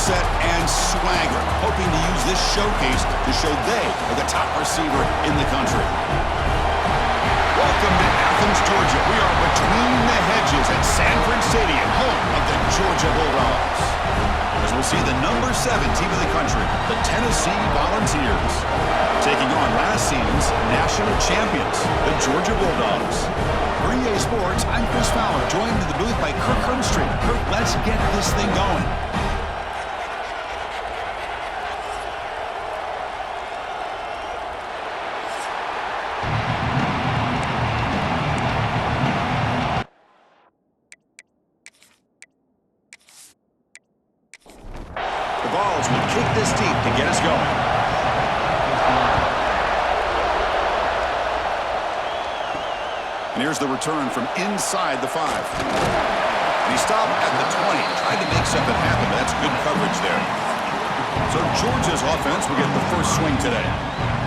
set and swagger, hoping to use this showcase to show they are the top receiver in the country. Welcome to Athens, Georgia. We are between the hedges at Sanford Stadium, home of the Georgia Bulldogs. As we'll see the number 7 team in the country, the Tennessee Volunteers, taking on last season's national champions, the Georgia Bulldogs. For EA Sports, I'm Chris Fowler, joined in the booth by Kirk Hermstreet. Kirk, let's get this thing going. The Vols will kick this deep to get us going. And here's the return from inside the 5. And he stopped at the 20, tried to make something happen, but that's good coverage there. So Georgia's offense will get the first swing today.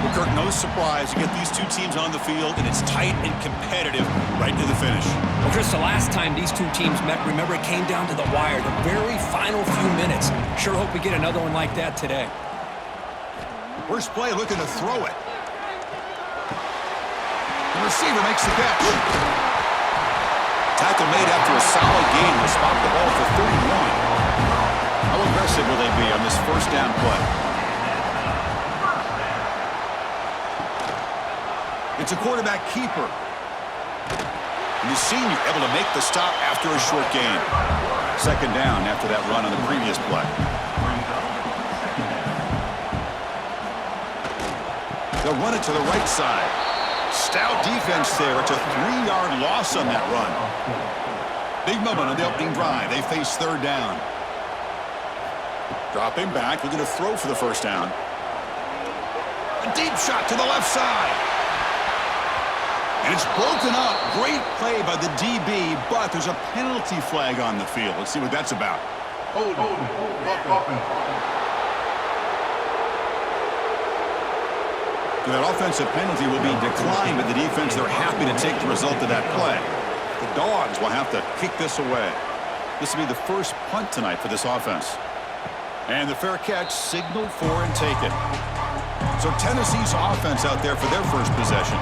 Well, Kirk, no surprise. You get these two teams on the field, and it's tight and competitive right to the finish. Well, Chris, the last time these two teams met, remember, it came down to the wire, the very final few minutes. Sure hope we get another one like that today. First play, looking to throw it. The receiver makes the catch. Tackle made after a solid gain will spot the ball for 31. How aggressive will they be on this first down play? It's a quarterback keeper. And the senior able to make the stop after a short gain. Second down after that run on the previous play. They'll run it to the right side. Stout defense there. It's a 3-yard loss on that run. Big moment on the opening drive. They face third down. Dropping back, looking to throw for the first down. A deep shot to the left side. And it's broken up. Great play by the DB, but there's a penalty flag on the field. Let's see what that's about. Hold. That offensive penalty will be declined, but the defense, they're happy to take the result of that play. The Dogs will have to kick this away. This will be the first punt tonight for this offense. And the fair catch signaled for and taken. So Tennessee's offense out there for their first possession.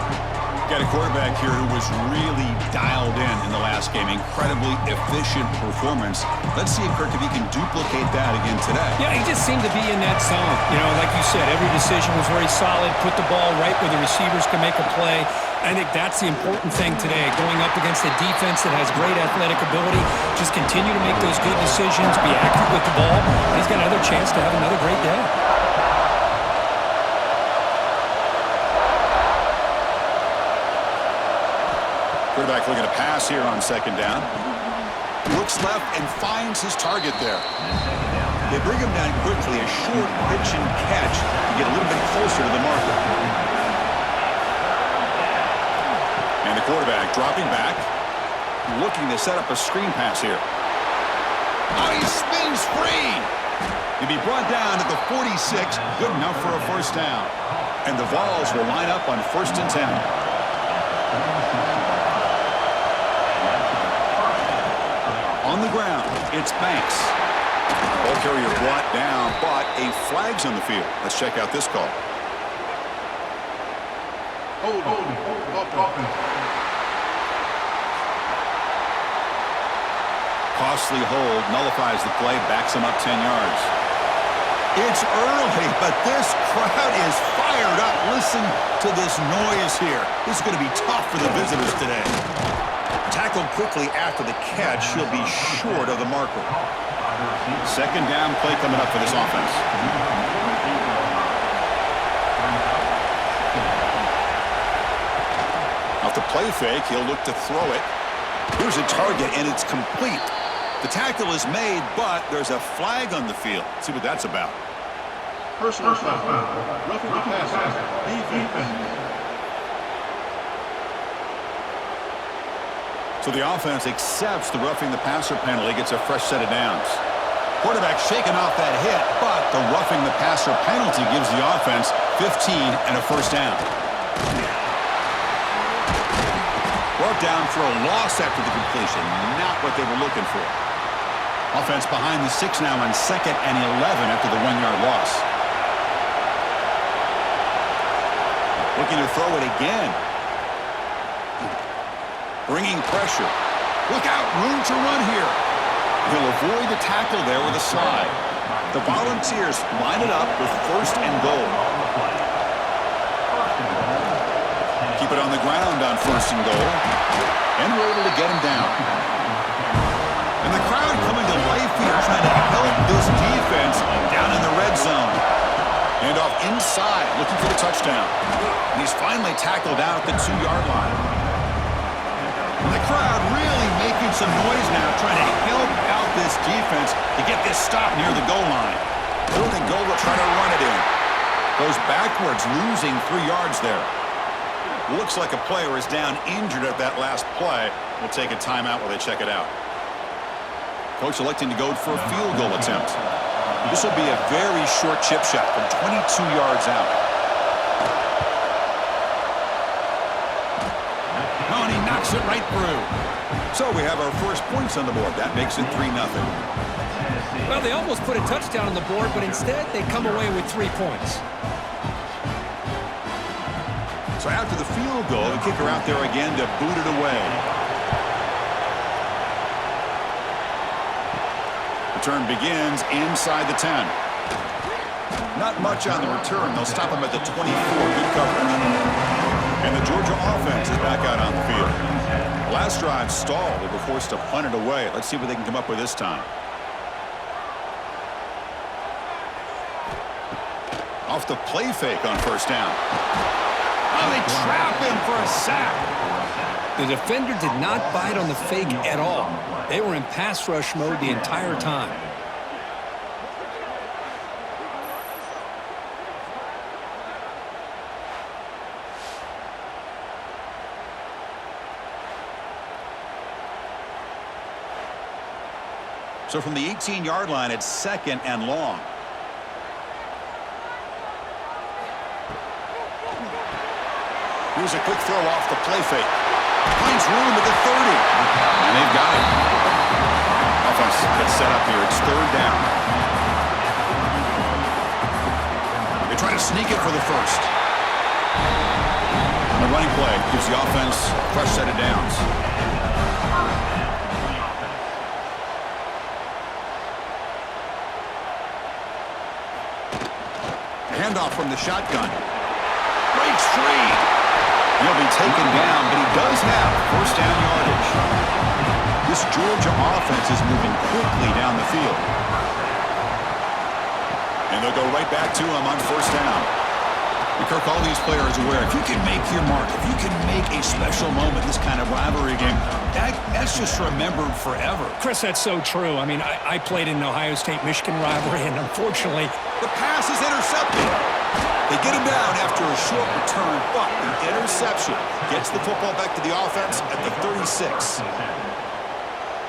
Got a quarterback here who was really dialed in the last game. Incredibly efficient performance. Let's see, Kirk, if he can duplicate that again today. Yeah, he just seemed to be in that zone. You know, like you said, every decision was very solid. Put the ball right where the receivers can make a play. I think that's the important thing today. Going up against a defense that has great athletic ability. Just continue to make those good decisions. Be accurate with the ball. And he's got another chance to have another great day. Quarterback looking to pass here on second down. Looks left and finds his target there. They bring him down quickly, a short pitch and catch to get a little bit closer to the marker. And the quarterback dropping back, looking to set up a screen pass here. Oh, he spins free. He'll be brought down at the 46, good enough for a first down. And the Vols will line up on 1st and 10. On the ground, it's Banks. Ball carrier brought down, but a flag's on the field. Let's check out this call. Costly hold, nullifies the play, backs him up 10 yards. It's early, but this crowd is fired up. Listen to this noise here. This is going to be tough for the visitors today. Tackled quickly after the catch. He'll be short of the marker. Second down play coming up for this offense. Off the play fake, he'll look to throw it. Here's a target, and it's complete. The tackle is made, but there's a flag on the field. Let's see what that's about. Personal foul. Roughing the passer. Defense. So the offense accepts the roughing the passer penalty, gets a fresh set of downs. Quarterback shaking off that hit, but the roughing the passer penalty gives the offense 15 and a first down. Brought down for a loss after the completion, not what they were looking for. Offense behind the 6 now on 2nd and 11 after the 1-yard loss. Looking to throw it again. Bringing pressure. Look out, room to run here. He'll avoid the tackle there with a slide. The Volunteers line it up with 1st and goal. Keep it on the ground on 1st and goal. And we're able to get him down. And the crowd coming to life here trying to help this defense down in the red zone. And off inside, looking for the touchdown. And he's finally tackled out at the 2-yard line. And the crowd really making some noise now, trying to help out this defense to get this stop near the goal line. 3rd and goal, will try to run it in. Goes backwards, losing 3 yards there. Looks like a player is down injured at that last play. We'll take a timeout while they check it out. Coach electing to go for a field goal attempt. This will be a very short chip shot from 22 yards out. Oh, and he knocks it right through. So we have our first points on the board. That makes it 3-0. Well, they almost put a touchdown on the board, but instead they come away with 3 points. So after the field goal, the kicker out there again to boot it away. Return begins inside the 10. Not much on the return. They'll stop him at the 24. Good coverage. And the Georgia offense is back out on the field. The last drive stalled. They were forced to punt it away. Let's see what they can come up with this time. Off the play fake on 1st down. Oh, they trap him for a sack. The defender did not bite on the fake at all. They were in pass rush mode the entire time. So from the 18-yard line, it's 2nd and long. Here's a quick throw off the play fake. Finds room at the 30. And they've got it. Offense gets set up here. It's 3rd down. They try to sneak it for the 1st. The running play gives the offense a fresh set of downs. The handoff from the shotgun. Breaks free. He'll be taken down, but he does have 1st down yardage. This Georgia offense is moving quickly down the field. And they'll go right back to him on 1st down. And Kirk, all these players are aware, if you can make your mark, if you can make a special moment in this kind of rivalry game, that's just remembered forever. Chris, that's so true. I mean, I played in an Ohio State-Michigan rivalry, and unfortunately, the pass is intercepted. They get him down after a short return, but the interception gets the football back to the offense at the 36.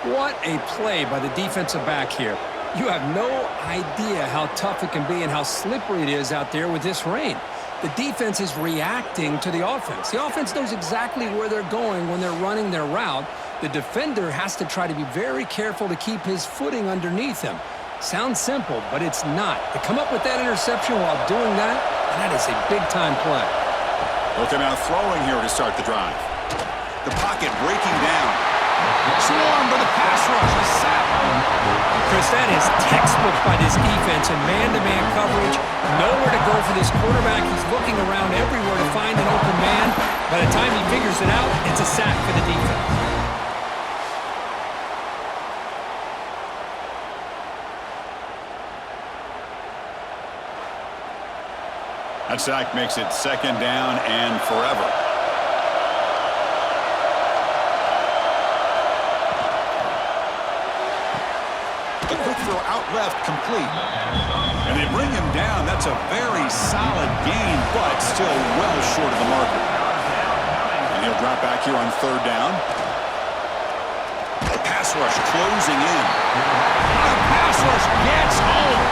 what a play by the defensive back here. You have no idea how tough it can be and how slippery it is out there with this rain. The defense is reacting to the offense. The offense knows exactly where they're going when they're running their route. The defender has to try to be very careful to keep his footing underneath him. Sounds simple, but it's not. To come up with that interception while doing that, and that is a big-time play. Looking out throwing here to start the drive. The pocket breaking down. Swarmed by the pass rush. A sack. Chris, that is textbook by this defense in man-to-man coverage. Nowhere to go for this quarterback. He's looking around everywhere to find an open man. By the time he figures it out, it's a sack for the defense. That sack makes it 2nd down and forever. The quick throw out left complete. And they bring him down. That's a very solid gain, but still well short of the marker. And he'll drop back here on 3rd down. The pass rush closing in. The pass rush gets home.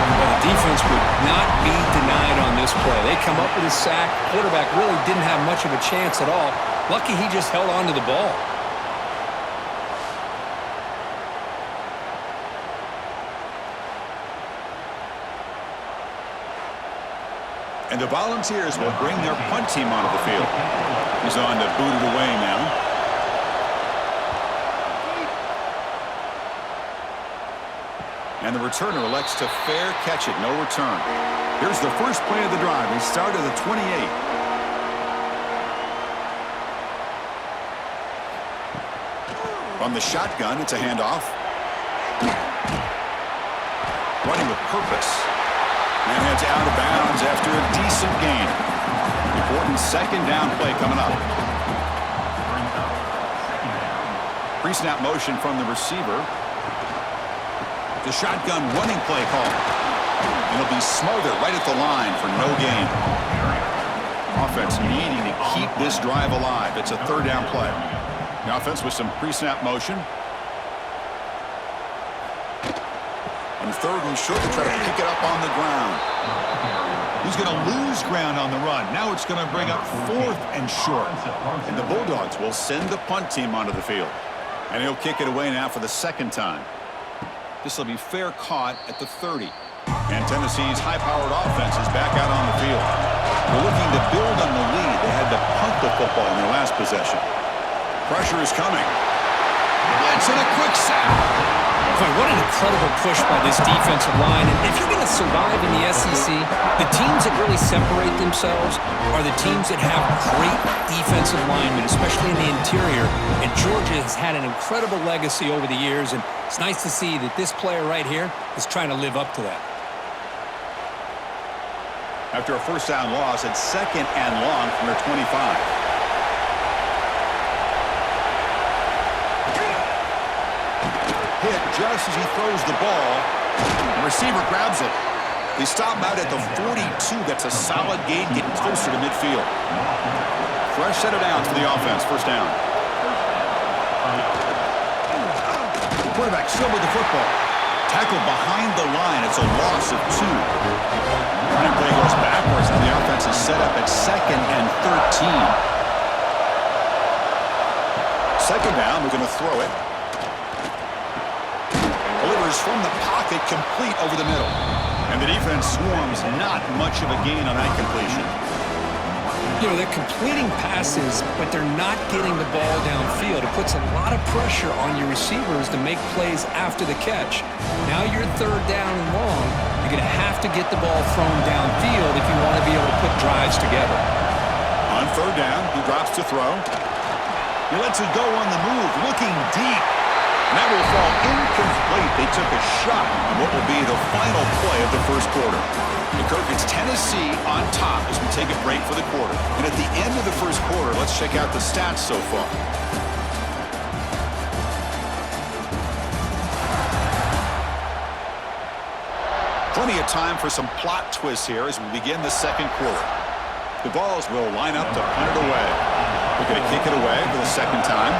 Well, the defense would not be denied on this play. They come up with a sack. Quarterback really didn't have much of a chance at all. Lucky he just held on to the ball. And the Volunteers will bring their punt team onto the field. He's on to boot it away now. And the returner elects to fair catch it, no return. Here's the first play of the drive. He started at the 28. From the shotgun, it's a handoff. Running with purpose. And heads out of bounds after a decent gain. Important second down play coming up. Pre-snap motion from the receiver. The shotgun running play call. And it'll be smothered right at the line for no gain. Offense needing to keep this drive alive. It's a third down play. The offense with some pre-snap motion. On third and short, to try to pick it up on the ground. He's going to lose ground on the run. Now it's going to bring up fourth and short. And the Bulldogs will send the punt team onto the field. And he'll kick it away now for the second time. This will be fair caught at the 30. And Tennessee's high-powered offense is back out on the field. They're looking to build on the lead. They had to punt the football in their last possession. Pressure is coming. Blitz and a quick sack. Boy, what an incredible push by this defensive line. And if you're going to survive in the SEC, the teams that really separate themselves are the teams that have great defensive linemen, especially in the interior. And Georgia has had an incredible legacy over the years, and it's nice to see that this player right here is trying to live up to that. After a first down loss, it's second and long from their 25. Hit just as he throws the ball. The receiver grabs it. They stop him out at the 42. That's a solid gain, getting closer to midfield. Fresh set of downs for the offense. First down. The quarterback still with the football. Tackle behind the line. It's a loss of 2. Running play goes backwards, and the offense is set up at second and 13. Second down, we're going to throw it. Delivers from the pocket, complete over the middle. And the defense swarms, not much of a gain on that completion. You know, they're completing passes, but they're not getting the ball downfield. It puts a lot of pressure on your receivers to make plays after the catch. Now you're third down and long. You're going to have to get the ball thrown downfield if you want to be able to put drives together. On third down, he drops to throw. He lets it go on the move, looking deep. And that will fall incomplete. They took a shot on what will be the final play of the first quarter. Kirk, it's Tennessee on top as we take a break for the quarter. And at the end of the first quarter, let's check out the stats so far. Plenty of time for some plot twists here as we begin the second quarter. The Vols will line up to punt it away. They're going to kick it away for the second time.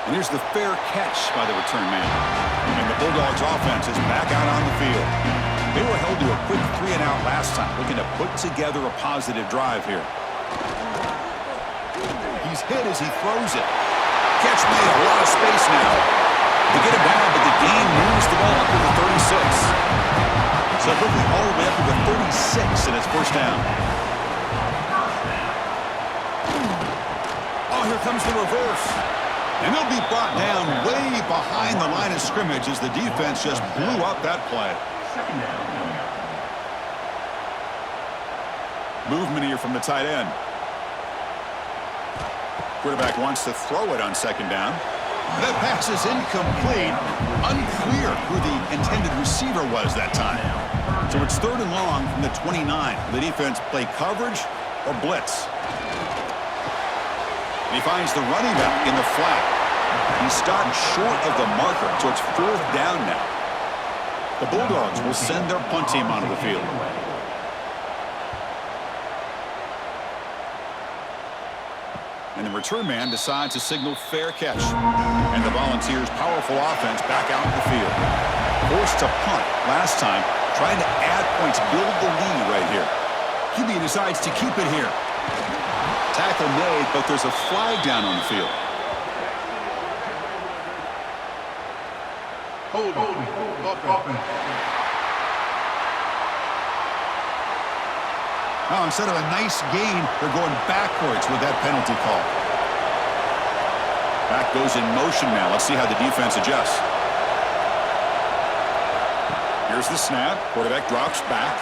And here's the fair catch by the return man. And the Bulldogs offense is back out on the field. They were held to a quick 3-and-out last time, looking to put together a positive drive here. He's hit as he throws it. Catch made, a lot of space now. They get it down, but the gain moves the ball up to the 36. So quickly all the way up to the 36 in its first down. Oh, here comes the reverse. And they'll be brought down way behind the line of scrimmage as the defense just blew up that play. Movement here from the tight end. Quarterback wants to throw it on second down. That pass is incomplete. Unclear who the intended receiver was that time. So it's third and long from the 29. The defense play coverage or blitz. And he finds the running back in the flat. He stopped short of the marker, so it's fourth down now. The Bulldogs will send their punt team onto the field. And the return man decides to signal fair catch. And the Volunteers' powerful offense back out in the field. Forced to punt last time, trying to add points, build the lead right here. QB decides to keep it here. Tackle made, but there's a flag down on the field. Offense. Now, instead of a nice gain, they're going backwards with that penalty call. Back goes in motion now. Let's see how the defense adjusts. Here's the snap. Quarterback drops back.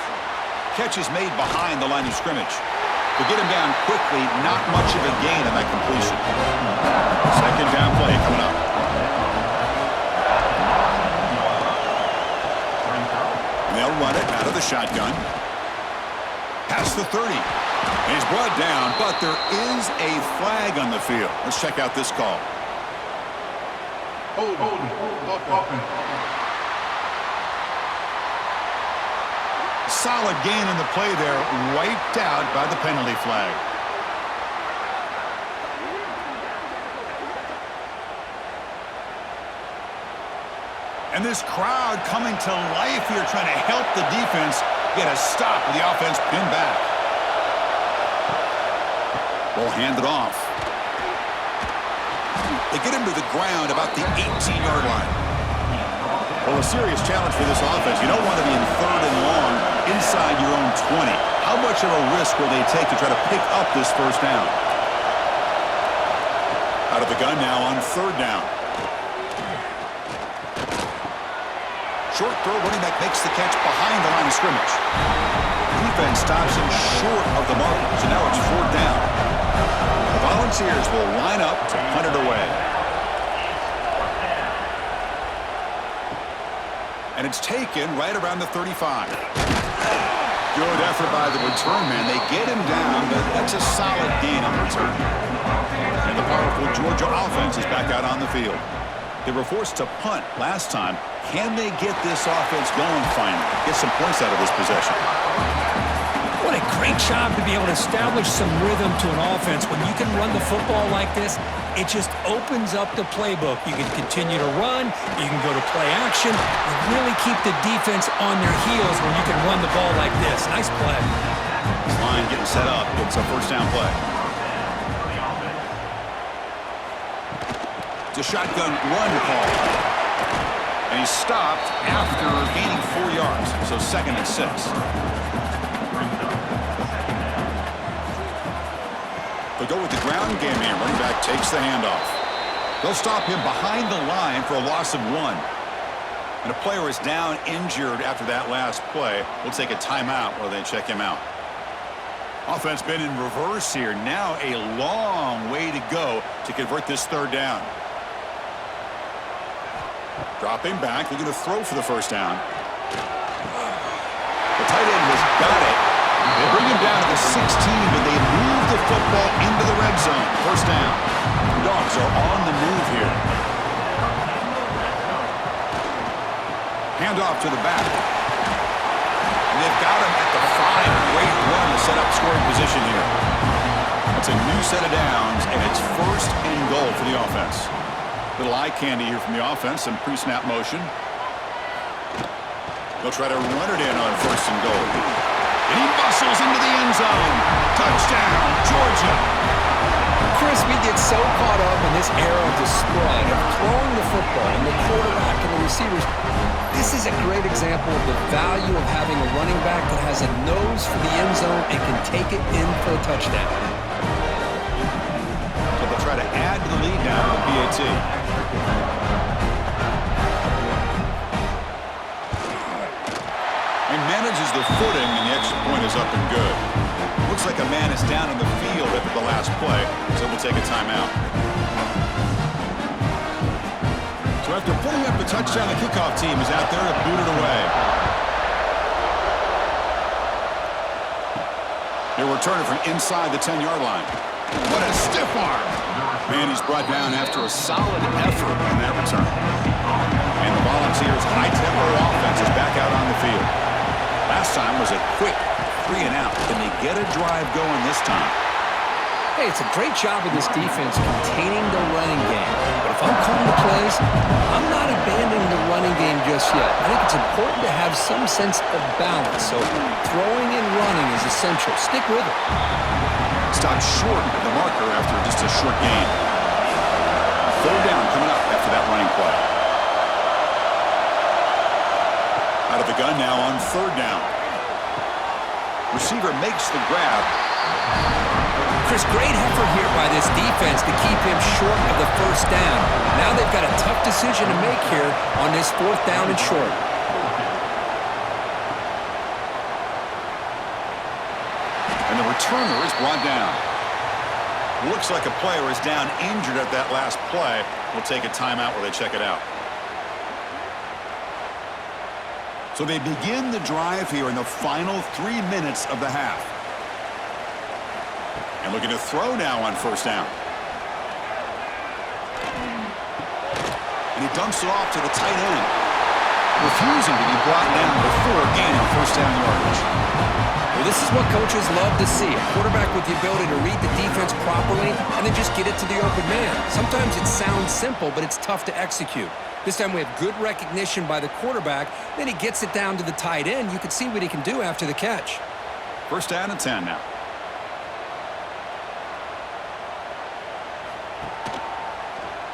Catch is made behind the line of scrimmage. To get him down quickly, not much of a gain on that completion. Second down play coming up. And they'll run it out of the shotgun. Past the 30. He's brought down, but there is a flag on the field. Let's check out this call. Offense. Solid gain in the play there, wiped out by the penalty flag. And this crowd coming to life here, trying to help the defense get a stop with the offense pinned back. Ball handed off. They get him to the ground about the 18-yard line. Well, a serious challenge for this offense. You don't want to be in third and long inside your own 20. How much of a risk will they take to try to pick up this first down? Out of the gun now on third down. Short throw, running back makes the catch behind the line of scrimmage. Defense stops him short of the mark, so now it's fourth down. The Volunteers will line up to punt it away. And it's taken right around the 35. Good effort by the return man. They get him down, but that's a solid gain on the return. And the powerful Georgia offense is back out on the field. They were forced to punt last time. Can they get this offense going finally? Get some points out of this possession. What a great job to be able to establish some rhythm to an offense. When you can run the football like this, it just opens up the playbook. You can continue to run. You can go to play action. And really keep the defense on their heels when you can run the ball like this. Nice play. This line getting set up. It's a first down play. It's a shotgun run call. And he's stopped after gaining 4 yards. So second and 6. They go with the ground game here. Running back takes the handoff. They'll stop him behind the line for a loss of 1. And a player is down injured after that last play. We'll take a timeout while they check him out. Offense been in reverse here. Now a long way to go to convert this third down. Dropping back. They're going to throw for the first down. The tight end has got it. They bring him down to the 16, but they move the football into the red zone. First down. The Dogs are on the move here. Handoff to the back. And they've got him at the 5. Great run to set up scoring position here. That's a new set of downs, and it's first and goal for the offense. Little eye candy here from the offense, some pre-snap motion. They'll try to run it in on first and goal. And he bustles into the end zone. Touchdown, Georgia. Chris, we get so caught up in this era of the spread, of throwing the football and the quarterback and the receivers. This is a great example of the value of having a running back that has a nose for the end zone and can take it in for a touchdown. So they'll try to add to the lead now with PAT. He manages the footing, and the extra point is up and good. Looks like a man is down in the field after the last play, so we'll take a timeout. So after putting up a touchdown, the kickoff team is out there to boot it away. They're returning from inside the 10-yard line. What a stiff arm! Man, he's brought down after a solid effort in that return. And the Volunteers' high-tempo offense is back out on the field. Last time was a quick 3 and out. Can they get a drive going this time? Hey, it's a great job of this defense containing the running game. But if I'm calling the plays, I'm not abandoning the running game just yet. I think it's important to have some sense of balance. So throwing and running is essential. Stick with it. Stopped short of the marker after just a short gain. Third down coming up after that running play. Out of the gun now on third down. Receiver makes the grab. Chris, great effort here by this defense to keep him short of the first down. Now they've got a tough decision to make here on this fourth down and short. And the returner is brought down. Looks like a player is down injured at that last play. We'll take a timeout while they check it out. So they begin the drive here in the final 3 minutes of the half. And looking to throw now on first down. And he dumps it off to the tight end, refusing to be brought down before gaining first down yardage. Well, this is what coaches love to see. A quarterback with the ability to read the defense properly and then just get it to the open man. Sometimes it sounds simple, but it's tough to execute. This time we have good recognition by the quarterback. Then he gets it down to the tight end. You can see what he can do after the catch. First down and 10 now.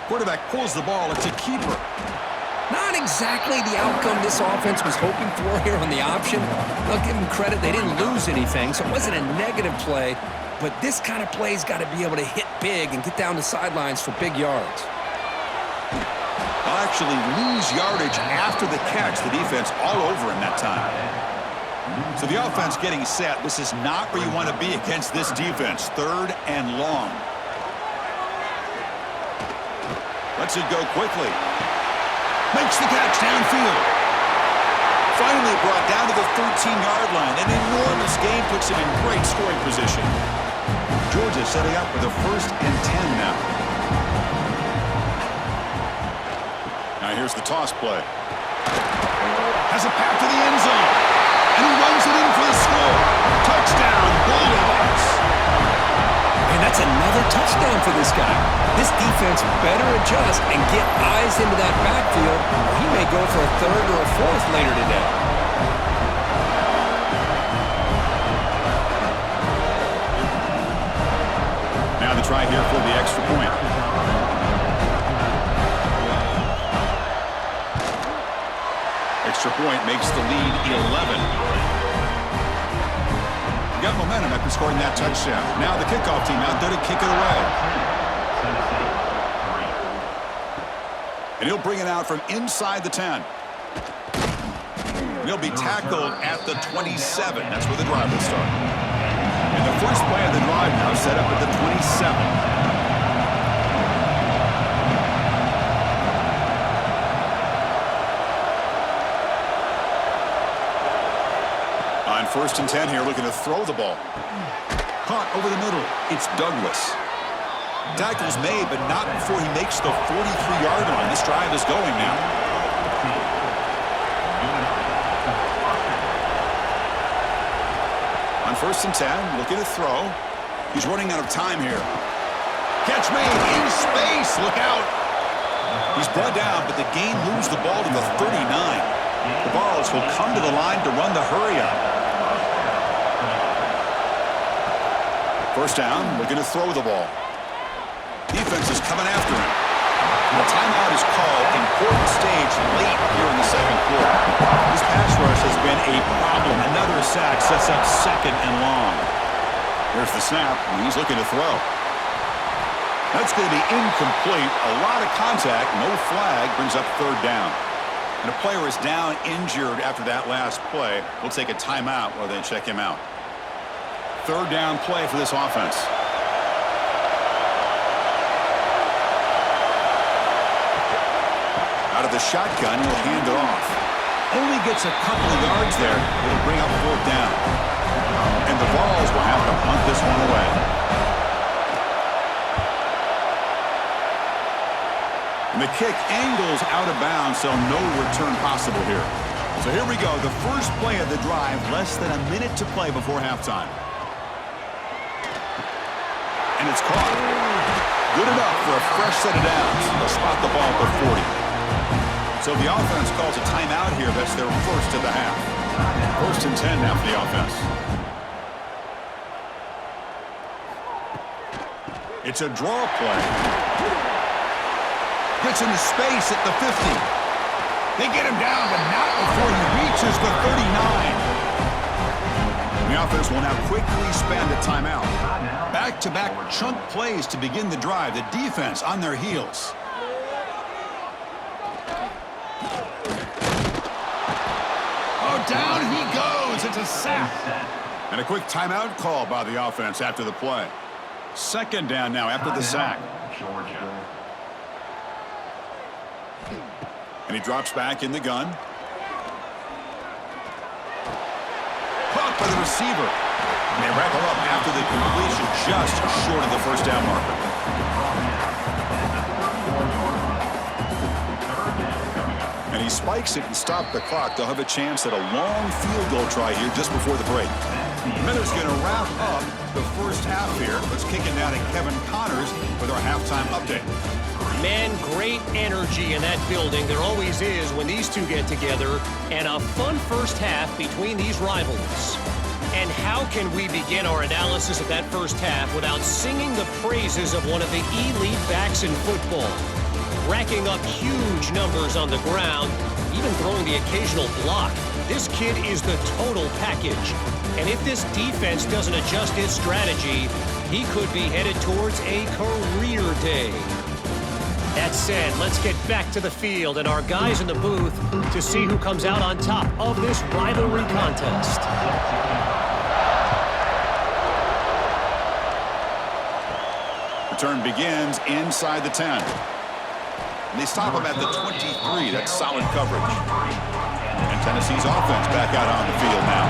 Quarterback pulls the ball. It's a keeper. Not exactly the outcome this offense was hoping for here on the option. I'll give them credit. They didn't lose anything, so it wasn't a negative play. But this kind of play's got to be able to hit big and get down the sidelines for big yards. They'll actually lose yardage after the catch. The defense all over him that time. So the offense getting set. This is not where you want to be against this defense. Third and long. Lets it go quickly. Makes the catch downfield. Finally brought down to the 13-yard line. An enormous gain puts him in great scoring position. Georgia setting up with a first and 10 now. Now here's the toss play. Has a path to the end zone. And he runs it in for the score. Touchdown, Bulldogs. And that's another touchdown for this guy. This defense better adjust and get eyes into that backfield, or he may go for a third or a fourth later today. Now the try here for the extra point. Extra point makes the lead 11. Got momentum after scoring that touchdown. Now the kickoff team out there to kick it away. And he'll bring it out from inside the 10. And he'll be tackled at the 27. That's where the drive will start. And the first play of the drive now set up at the 27. First and 10 here, looking to throw the ball. Caught over the middle. It's Douglas. Tackle's made, but not before he makes the 43-yard line. This drive is going now. On first and 10, looking to throw. He's running out of time here. Catch made in space. Look out. He's brought down, but the gain moves the ball to the 39. The Vols will come to the line to run the hurry up. First down, looking to throw the ball. Defense is coming after him. And the timeout is called. Important stage late here in the second quarter. This pass rush has been a problem. Another sack sets up second and long. There's the snap, and he's looking to throw. That's going to be incomplete. A lot of contact, no flag, brings up third down. And a player is down injured after that last play. We'll take a timeout while they check him out. Third down play for this offense. Out of the shotgun, he'll hand it off. Only gets a couple of yards there. It'll bring up fourth down. And the Vols will have to punt this one away. And the kick angles out of bounds, so no return possible here. So here we go. The first play of the drive, less than a minute to play before halftime. And it's caught. Good enough for a fresh set of downs. They'll spot the ball at the 40. So the offense calls a timeout here. That's their first of the half. First and 10 now for the offense. It's a draw play. Gets into space at the 50. They get him down, but not before he reaches the 39. The offense will now quickly spend a timeout. Back-to-back chunk plays to begin the drive. The defense on their heels. Oh, down he goes. It's a sack. And a quick timeout call by the offense after the play. Second down now after the sack. And he drops back in the gun. Caught by the receiver. And they wrap him up after the completion, just short of the first down marker. And he spikes it and stops the clock. They'll have a chance at a long field goal try here just before the break. Miller's going to wrap up the first half here. Let's kick it now to Kevin Connors with our halftime update. Man, great energy in that building. There always is when these two get together. And a fun first half between these rivals. And how can we begin our analysis of that first half without singing the praises of one of the elite backs in football? Racking up huge numbers on the ground, even throwing the occasional block. This kid is the total package. And if this defense doesn't adjust its strategy, he could be headed towards a career day. That said, let's get back to the field and our guys in the booth to see who comes out on top of this rivalry contest. Return begins inside the 10. And they stop him at the 23. That's solid coverage. And Tennessee's offense back out on the field now.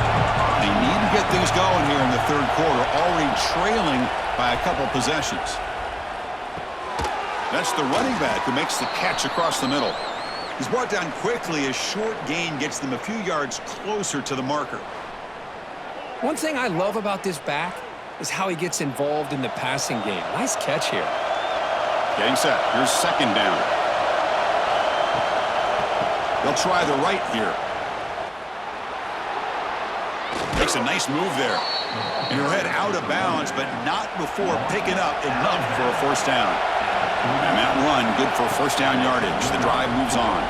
They need to get things going here in the third quarter, already trailing by a couple possessions. That's the running back who makes the catch across the middle. He's brought down quickly. A short gain gets them a few yards closer to the marker. One thing I love about this back is how he gets involved in the passing game. Nice catch here. Getting set. Here's second down. They'll try the right here. Makes a nice move there. And he'll head out of bounds, but not before picking up enough for a first down. And that run, good for first down yardage. The drive moves on.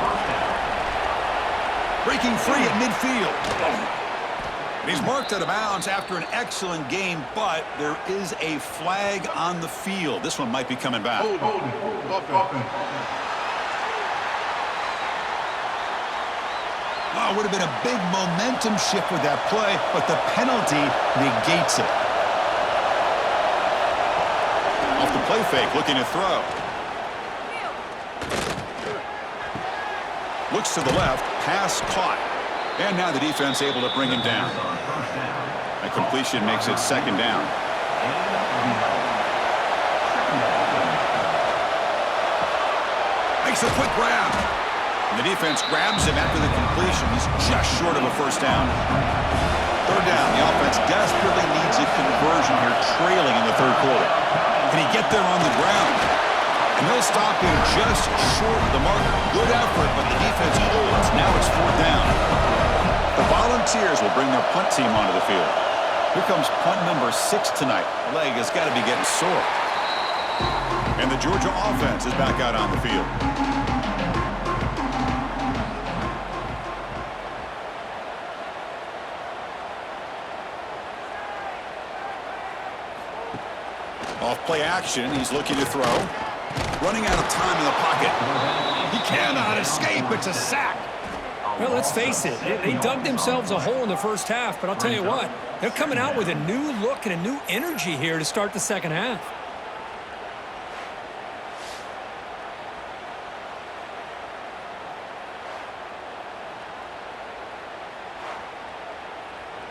Breaking free at midfield. And he's marked out of bounds after an excellent game, but there is a flag on the field. This one might be coming back. Oh, it would have been a big momentum shift with that play, but the penalty negates it. Off the play fake, looking to throw. Looks to the left, pass caught. And now the defense able to bring him down. A completion makes it second down. Makes a quick grab. And the defense grabs him after the completion. He's just short of a first down. Third down. The offense desperately needs a conversion here, trailing in the third quarter. Can he get there on the ground? And they'll stop him just short of the marker. Good effort, but the defense holds. Now it's fourth down. The Volunteers will bring their punt team onto the field. Here comes punt number 6 tonight. The leg has got to be getting sore. And the Georgia offense is back out on the field. Off play action, he's looking to throw. Running out of time in the pocket. He cannot escape. It's a sack. Well, let's face it, they dug themselves a hole in the first half, but I'll tell you what, they're coming out with a new look and a new energy here to start the second half.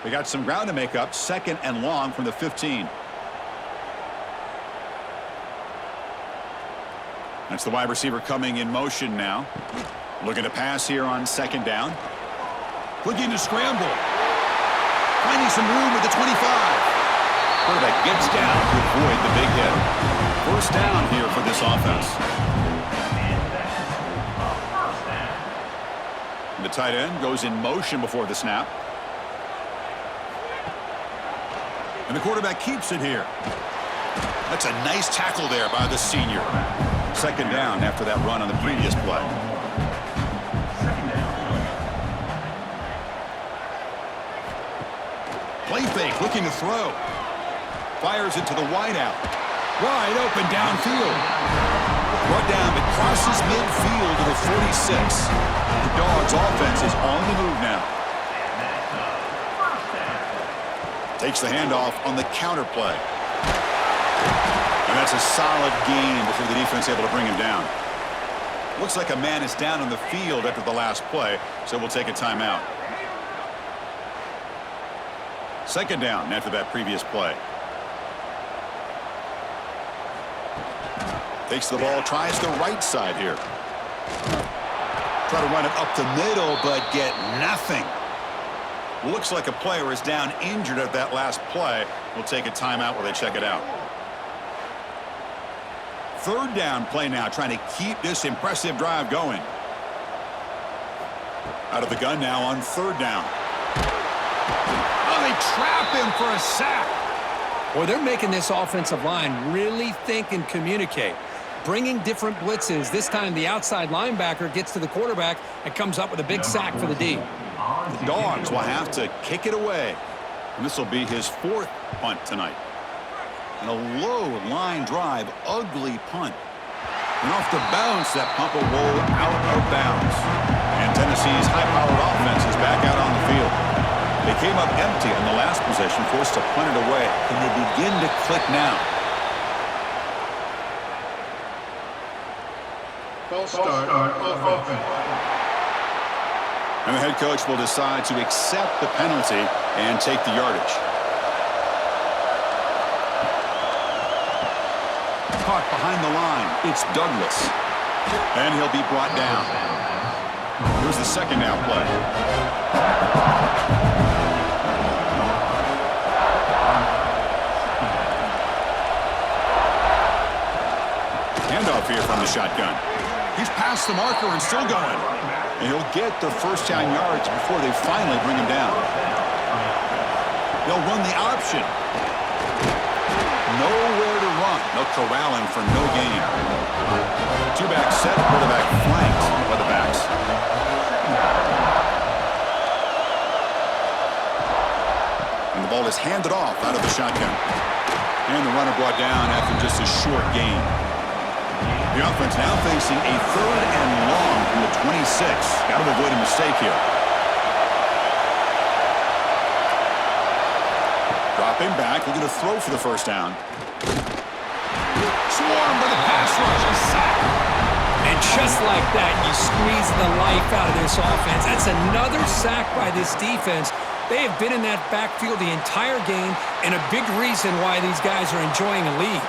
They got some ground to make up, second and long from the 15. That's the wide receiver coming in motion now. Looking to pass here on second down. Looking to scramble. Finding some room at the 25. Quarterback gets down to avoid the big hit. First down here for this offense. The tight end goes in motion before the snap. And the quarterback keeps it here. That's a nice tackle there by the senior. Second down after that run on the previous play. Play fake, looking to throw. Fires it to the wideout. Wide open downfield. Brought down, but crosses midfield to the 46. The Dogs' offense is on the move now. Takes the handoff on the counter play. And that's a solid gain before the defense able to bring him down. Looks like a man is down on the field after the last play, so we'll take a timeout. Second down after that previous play. Takes the ball, tries the right side here. Try to run it up the middle, but get nothing. Looks like a player is down injured at that last play. We'll take a timeout while they check it out. Third down play now, trying to keep this impressive drive going. Out of the gun now on third down. Oh, they trap him for a sack. Boy, they're making this offensive line really think and communicate. Bringing different blitzes. This time the outside linebacker gets to the quarterback and comes up with a big sack for the D. The Dogs will have to kick it away. And this will be his fourth punt tonight. And a low line drive, ugly punt. And off the bounce, that punt will roll out of bounds. And Tennessee's high-powered offense is back out on the field. They came up empty on the last possession, forced to punt it away. Can they begin to click now? False start. Offense. And the head coach will decide to accept the penalty and take the yardage. Caught behind the line. It's Douglas. And he'll be brought down. Here's the second down play. Handoff here from the shotgun. He's past the marker and still going. And he'll get the first down yards before they finally bring him down. They'll run the option. Nowhere to run. They'll corral him for no gain. Two-back set, quarterback flanked by the backs. And the ball is handed off out of the shotgun. And the runner brought down after just a short gain. The offense now facing a third and long from the 26. Got to avoid a mistake here. Dropping back, looking to throw for the first down. Swarmed by the pass rush, a sack. And just like that, you squeeze the life out of this offense. That's another sack by this defense. They have been in that backfield the entire game, and a big reason why these guys are enjoying a lead.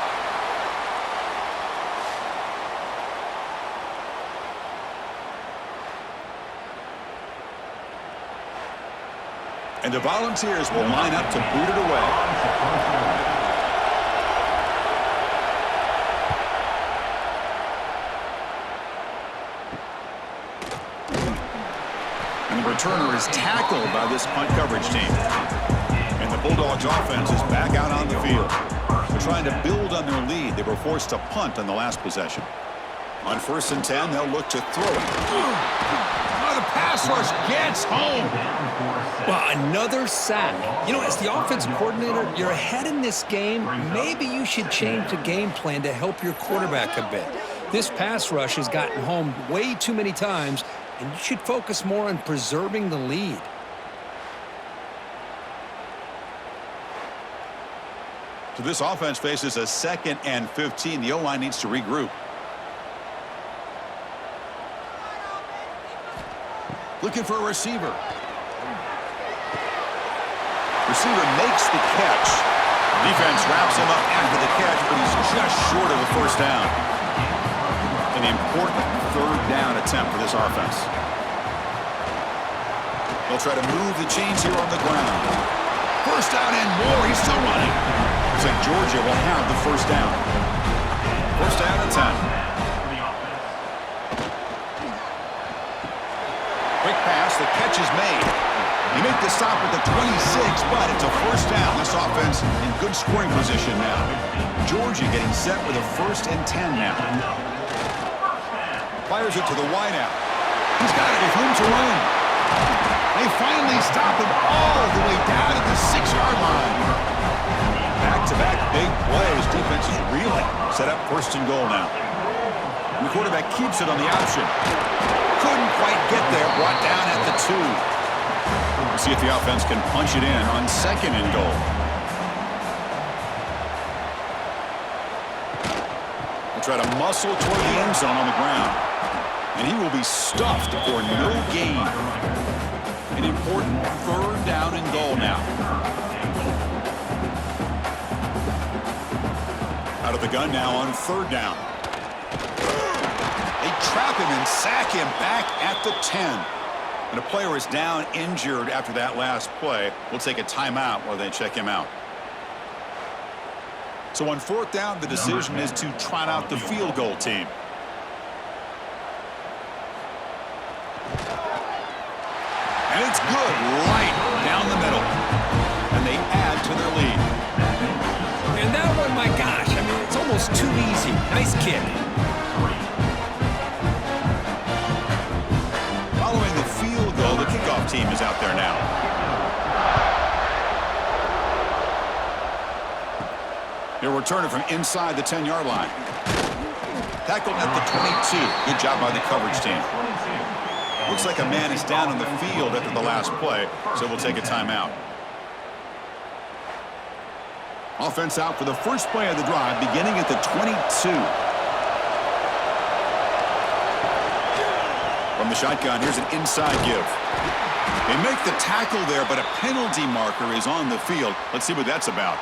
And the Volunteers will line up to boot it away. And the returner is tackled by this punt coverage team. And the Bulldogs offense is back out on the field. They're trying to build on their lead. They were forced to punt on the last possession. On 1st and 10, they'll look to throw it. Oh, the pass rush gets home. Well, another sack. You know, as the offensive coordinator, you're ahead in this game. Maybe you should change the game plan to help your quarterback a bit. This pass rush has gotten home way too many times, and you should focus more on preserving the lead. So this offense faces a 2nd and 15. The O-line needs to regroup. Looking for a receiver. Receiver makes the catch. Defense wraps him up after the catch, but he's just short of a first down. An important third down attempt for this offense. They'll try to move the chains here on the ground. First down and more. He's still running. Looks like Georgia will have the first down. First down and 10. Quick pass, the catch is made. They make the stop at the 26, but it's a first down. This offense in good scoring position now. Georgia getting set with a 1st and 10 now. Fires it to the wideout. He's got it with room to run. They finally stop him all the way down at the 6-yard line. Back-to-back big plays. Defense is reeling. Set up first and goal now. And the quarterback keeps it on the option. Couldn't quite get there. Brought down at the 2. We'll see if the offense can punch it in on second and goal. They'll try to muscle toward the end zone on the ground. And he will be stuffed for no gain. An important third down and goal now. Out of the gun now on third down. They trap him and sack him back at the 10. And a player is down injured after that last play. We'll take a timeout while they check him out. So on fourth down, the decision is to trot out the field goal team. And it's good, right down the middle. And they add to their lead. And that one, my gosh, I mean, it's almost too easy. Nice kick. Following the field goal, the kickoff team is out there now. He'll return it from inside the 10-yard line. Tackled at the 22. Good job by the coverage team. Looks like a man is down on the field after the last play, so we'll take a timeout. Offense out for the first play of the drive, beginning at the 22. From the shotgun, here's an inside give. They make the tackle there, but a penalty marker is on the field. Let's see what that's about.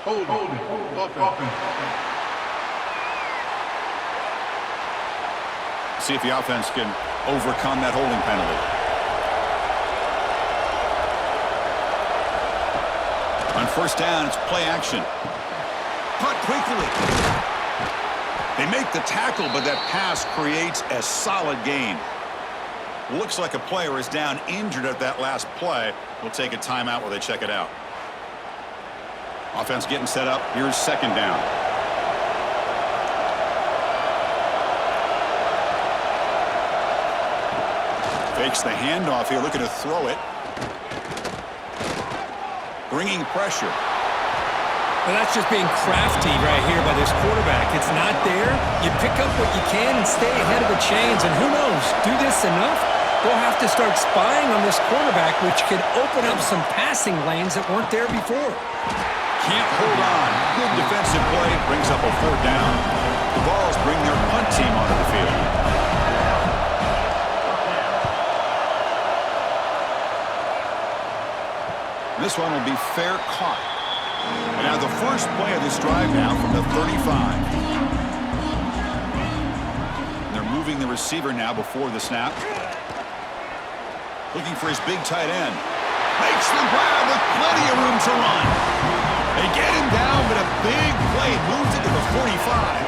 Hold offense. See if the offense can overcome that holding penalty. On first down, it's play action. Cut quickly. They make the tackle, but that pass creates a solid gain. Looks like a player is down injured at that last play. We'll take a timeout while they check it out. Offense getting set up. Here's second down. Fakes the handoff here, looking to throw it. Bringing pressure. Well, that's just being crafty right here by this quarterback. It's not there. You pick up what you can and stay ahead of the chains. And who knows, do this enough, they'll have to start spying on this quarterback, which could open up some passing lanes that weren't there before. Can't hold on. Good defensive play. Brings up a fourth down. The Vols bring their punt team onto the field. This one will be fair caught. And now the first play of this drive now from the 35. And they're moving the receiver now before the snap. Looking for his big tight end. Makes the grab with plenty of room to run. They get him down, but a big play moves it to the 45.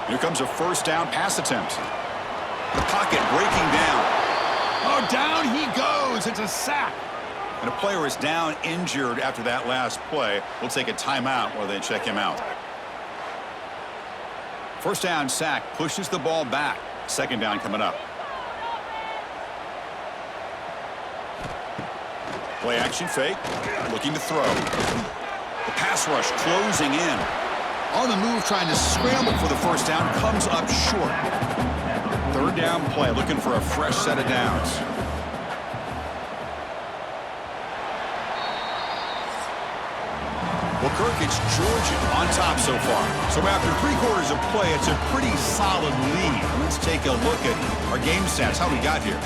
Here comes a first down pass attempt. The pocket breaking down. Oh, down he goes. It's a sack. And a player is down injured after that last play. We'll take a timeout while they check him out. First down sack pushes the ball back. Second down coming up. Play action fake. Looking to throw. The pass rush closing in. On the move trying to scramble for the first down. Comes up short. Third down play, looking for a fresh set of downs. Well, Kirk, it's Georgia on top so far. So after 3/4 of play, it's a pretty solid lead. Let's take a look at our game stats, how we got here.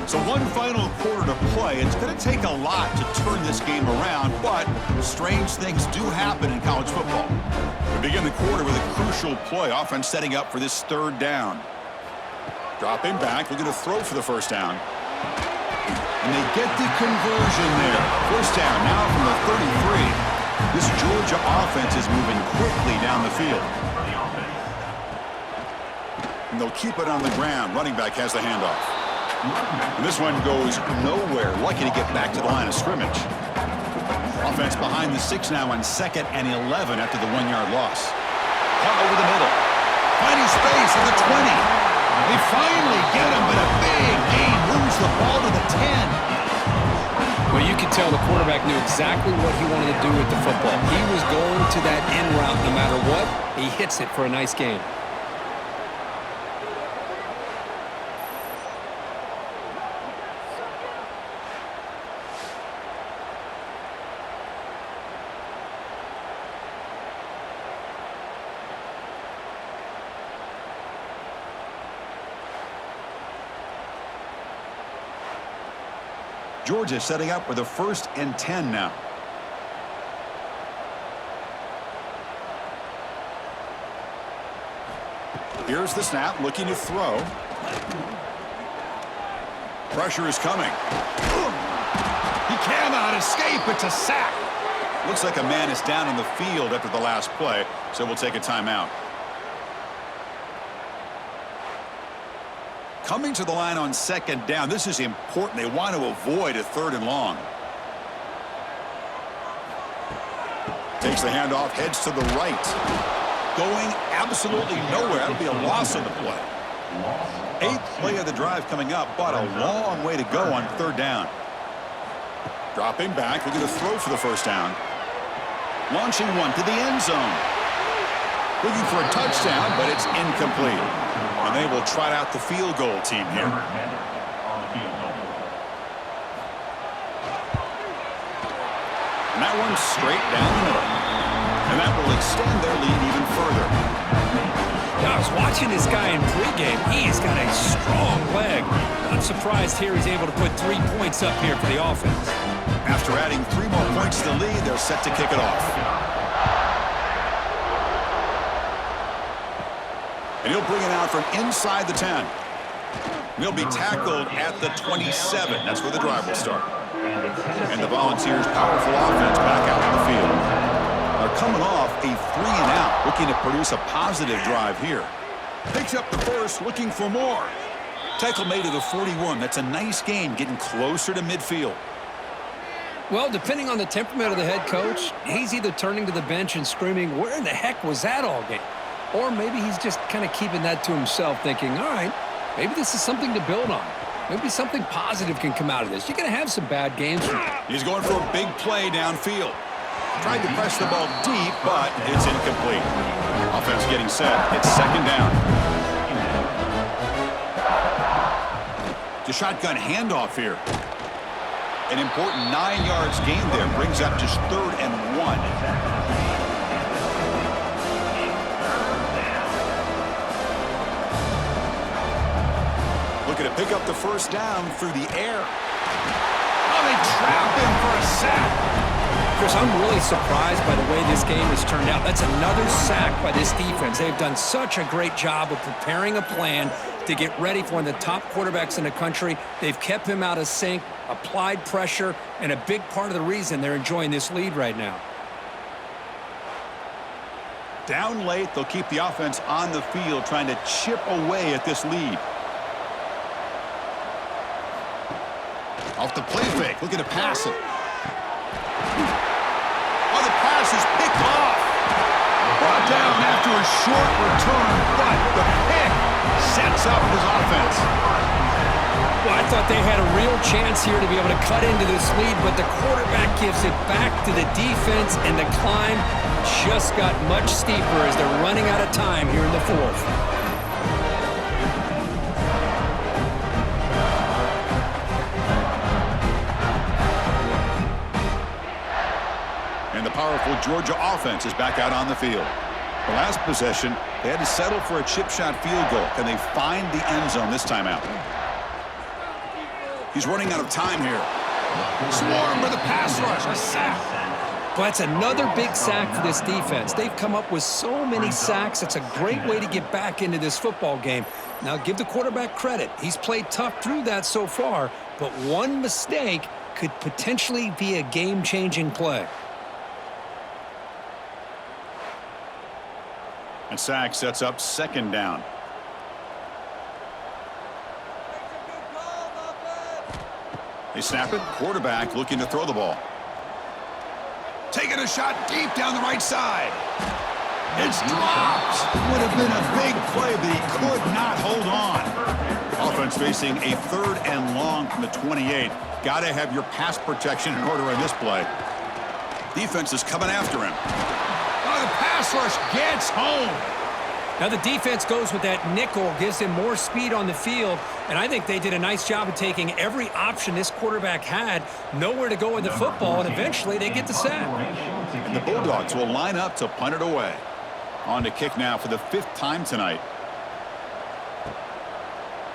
So one final quarter to play. It's going to take a lot to turn this game around, but strange things do happen in college football. We begin the quarter with a crucial play. Offense setting up for this third down. Dropping back, looking to throw for the first down. And they get the conversion there. First down now from the 33. This Georgia offense is moving quickly down the field. And they'll keep it on the ground. Running back has the handoff. And this one goes nowhere. Lucky to get back to the line of scrimmage. Offense behind the 6 now on 2nd and 11 after the 1-yard loss. Caught over the middle. Finding space at the 20. They finally get him, but a big gain moves the ball to the 10. Well, you could tell the quarterback knew exactly what he wanted to do with the football. He was going to that end route no matter what. He hits it for a nice gain. Georgia setting up with a 1st and 10 now. Here's the snap, looking to throw. Pressure is coming. He cannot escape. It's a sack. Looks like a man is down in the field after the last play, so we'll take a timeout. Coming to the line on 2nd down. This is important. They want to avoid a 3rd and long. Takes the handoff, heads to the right. Going absolutely nowhere. That'll be a loss on the play. 8th play of the drive coming up, but a long way to go on 3rd down. Dropping back, looking to throw for the 1st down. Launching one to the end zone. Looking for a touchdown, but it's incomplete. And they will trot out the field goal team here. And that one's straight down the middle. And that will extend their lead even further. Now, I was watching this guy in pregame. He's got a strong leg. Not surprised here he's able to put 3 points up here for the offense. After adding 3 more points to the lead, they're set to kick it off. And he'll bring it out from inside the 10. He'll be tackled at the 27. That's where the drive will start. And the Volunteers' powerful offense back out on the field. They're coming off a 3-and-out, looking to produce a positive drive here. Picks up the first, looking for more. Tackle made to the 41. That's a nice gain, getting closer to midfield. Well, depending on the temperament of the head coach, he's either turning to the bench and screaming, "Where in the heck was that all game?" Or maybe he's just kind of keeping that to himself, thinking, all right, maybe this is something to build on. Maybe something positive can come out of this. You're going to have some bad games. He's going for a big play downfield. Tried to press the ball deep, but it's incomplete. Offense getting set. It's 2nd down. The shotgun handoff here. An important 9 yards gain there. Brings up just 3rd and 1. Looking to pick up the 1st down through the air. Oh, they trap him for a sack. Chris, I'm really surprised by the way this game has turned out. That's another sack by this defense. They've done such a great job of preparing a plan to get ready for one of the top quarterbacks in the country. They've kept him out of sync, applied pressure, and a big part of the reason they're enjoying this lead right now. Down late, they'll keep the offense on the field, trying to chip away at this lead. Off the play fake, looking to pass it. Oh, the pass is picked off. Brought down after a short return, but the pick sets up his offense. Well, I thought they had a real chance here to be able to cut into this lead, but the quarterback gives it back to the defense, and the climb just got much steeper as they're running out of time here in the 4th. And the powerful Georgia offense is back out on the field. The last possession, they had to settle for a chip shot field goal. Can they find the end zone this time out? He's running out of time here. Swarm with a pass rush, a sack. Well, that's another big sack for this defense. They've come up with so many sacks. It's a great way to get back into this football game. Now, give the quarterback credit. He's played tough through that so far, but one mistake could potentially be a game-changing play. And sack sets up 2nd down. They snap it. Quarterback looking to throw the ball. Taking a shot deep down the right side. It's dropped. Would have been a big play, but he could not hold on. Offense facing a 3rd and long from the 28. Got to have your pass protection in order on this play. Defense is coming after him. Oh, the pass rush gets home. Now the defense goes with that nickel, gives him more speed on the field, and I think they did a nice job of taking every option this quarterback had, nowhere to go with the football, and eventually they get the sack. And the Bulldogs will line up to punt it away. On to kick now for the 5th time tonight.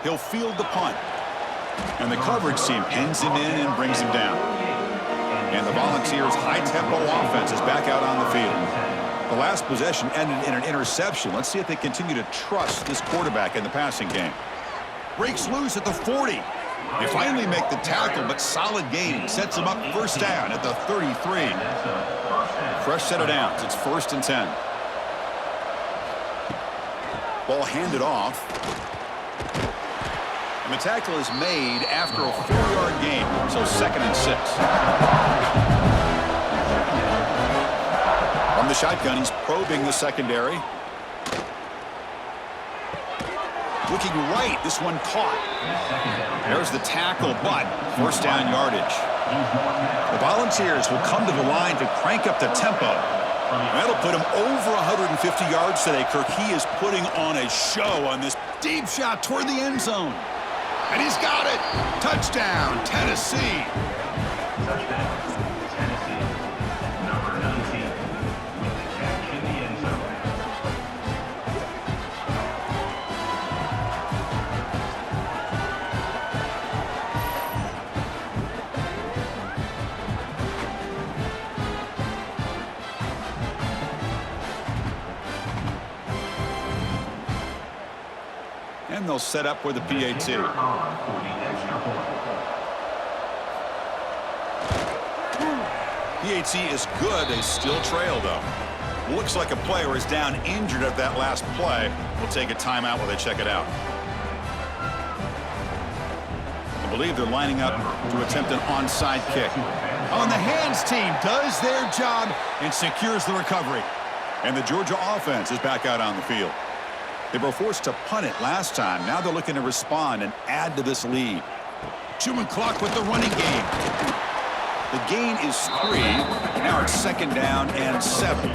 He'll field the punt. And the coverage team pins him in and brings him down. And the Volunteers' high-tempo offense is back out on the field. The last possession ended in an interception. Let's see if they continue to trust this quarterback in the passing game. Breaks loose at the 40. They finally make the tackle, but solid gain. Sets them up 1st down at the 33. Fresh set of downs. It's 1st and 10. Ball handed off. And the tackle is made after a 4-yard gain, so 2nd and 6. From the shotgun, he's probing the secondary. Looking right, this one caught. There's the tackle, but 1st down yardage. The Volunteers will come to the line to crank up the tempo. That'll put him over 150 yards today, Kirk. He is putting on a show on this deep shot toward the end zone. And he's got it. Touchdown, Tennessee. Number 19 with the catch in the end zone. And they'll set up with the PAT. PAT is good. They still trail, though. Looks like a player is down injured at that last play. We'll take a timeout while they check it out. I believe they're lining up to attempt an onside kick. On the hands team does their job and secures the recovery. And the Georgia offense is back out on the field. They were forced to punt it last time. Now they're looking to respond and add to this lead. Chewing clock with the running game. The gain is 3. Now it's 2nd down and 7.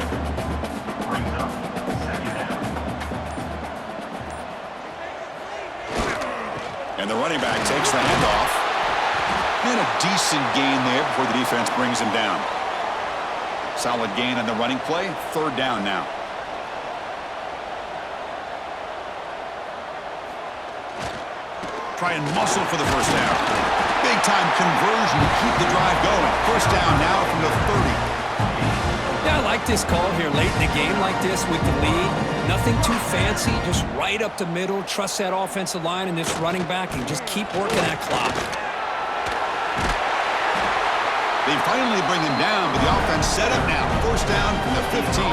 And the running back takes the handoff. And a decent gain there before the defense brings him down. Solid gain on the running play. 3rd down now. Try and muscle for the 1st down. Big-time conversion to keep the drive going. 1st down now from the 30. Yeah, I like this call here late in the game like this with the lead. Nothing too fancy, just right up the middle. Trust that offensive line and this running back and just keep working that clock. They finally bring him down, but the offense set up now. 1st down from the 15.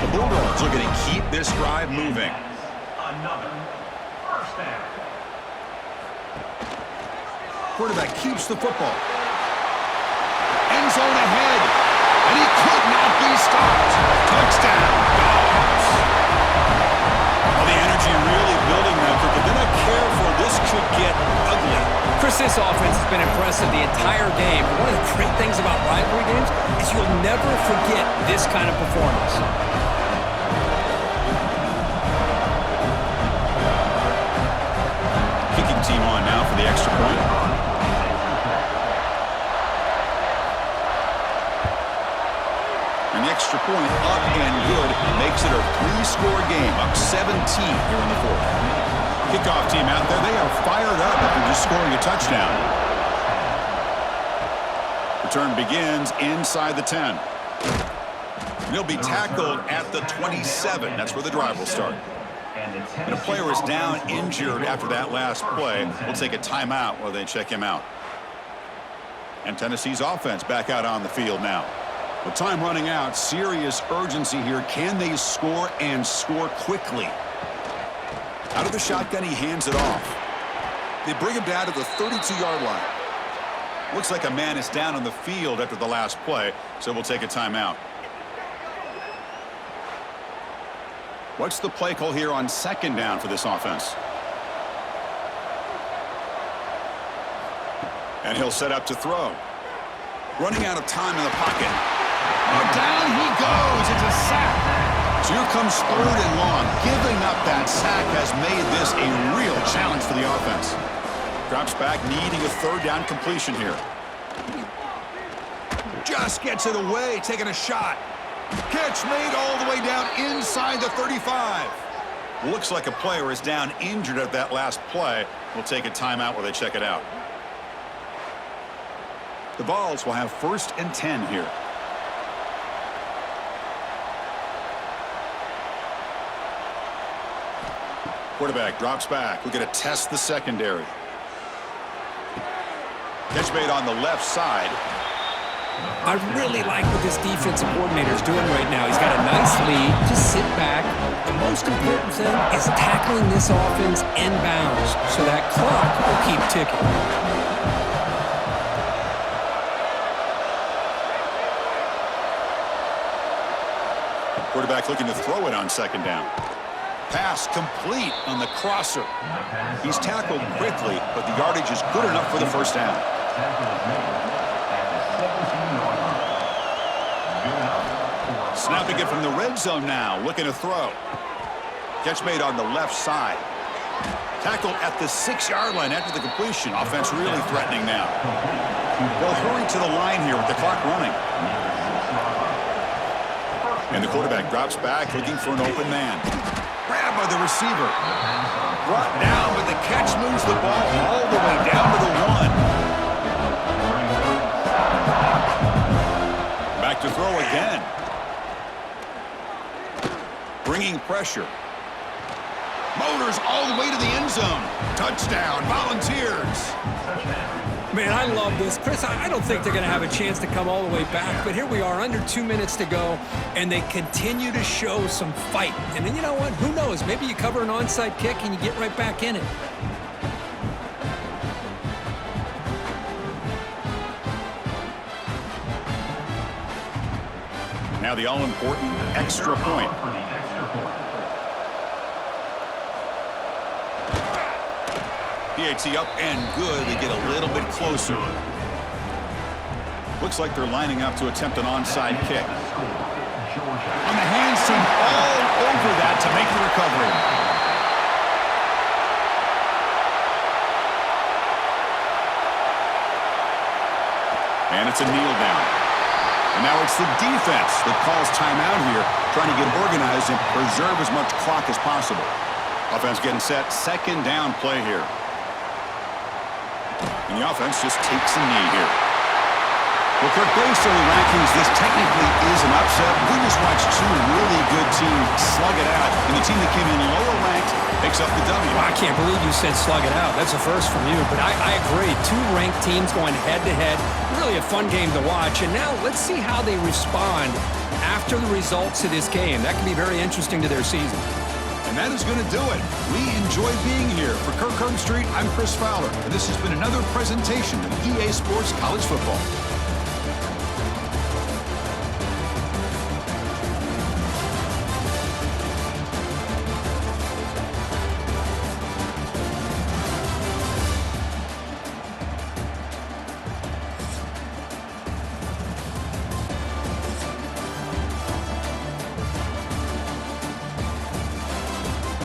The Bulldogs are going to keep this drive moving. Another 1st down. Quarterback keeps the football. End zone ahead. And he could not be stopped. Touchdown, Dogs. Well, the energy really building now, but they're not careful. This could get ugly. Chris, this offense has been impressive the entire game. And one of the great things about rivalry games is you'll never forget this kind of performance. Kicking team on now for the extra point. And the extra point up and good makes it a 3-score game, up 17 here in the 4th. Kickoff team out there, they are fired up after just scoring a touchdown. Return begins inside the 10. And he'll be tackled at the 27. That's where the drive will start. And a player is down injured after that last play. We'll take a timeout while they check him out. And Tennessee's offense back out on the field now. With time running out, serious urgency here. Can they score and score quickly? Out of the shotgun, he hands it off. They bring him down to the 32-yard line. Looks like a man is down on the field after the last play, so we'll take a timeout. What's the play call here on second down for this offense? And he'll set up to throw. Running out of time in the pocket. Oh, down he goes. It's a sack. So here comes 3rd and long. Giving up that sack has made this a real challenge for the offense. Drops back, needing a 3rd down completion here. Just gets it away, taking a shot. Catch made all the way down inside the 35. Looks like a player is down injured at that last play. We'll take a timeout while they check it out. The Vols will have 1st and 10 here. Quarterback drops back. We're going to test the secondary. Catch made on the left side. I really like what this defensive coordinator is doing right now. He's got a nice lead. Just sit back. The most important thing is tackling this offense inbounds so that clock will keep ticking. Quarterback looking to throw it on second down. Pass complete on the crosser. He's tackled quickly, but the yardage is good enough for the first down. Snapping it from the red zone now, looking to throw. Catch made on the left side. Tackled at the 6-yard line after the completion. Offense really threatening now. They'll hurry to the line here with the clock running. And the quarterback drops back, looking for an open man. Grabbed by the receiver. Brought down, but the catch moves the ball all the way down to the 1. Back to throw again. Bringing pressure. Motors all the way to the end zone. Touchdown, Volunteers. Man, I love this. Chris, I don't think they're going to have a chance to come all the way back, but here we are, under 2 minutes to go, and they continue to show some fight. And then you know what? Who knows? Maybe you cover an onside kick and you get right back in it. Now the all-important extra point. PAT up and good. They get a little bit closer. Looks like they're lining up to attempt an onside kick. On the hands team all over that to make the recovery. And it's a kneel down. And now it's the defense that calls timeout here, trying to get organized and preserve as much clock as possible. Offense getting set. Second down play here. And the offense just takes a knee here. Well, Kirk, based on the rankings, this technically is an upset. We just watched 2 really good teams slug it out, and the team that came in lower ranked picks up the W. Well, I can't believe you said slug it out. That's a first from you, but I agree. 2 ranked teams going head-to-head. Really a fun game to watch, and now let's see how they respond after the results of this game. That can be very interesting to their season. And that is going to do it. We enjoy being here. For Kirk Street, I'm Chris Fowler, and this has been another presentation of EA Sports College Football.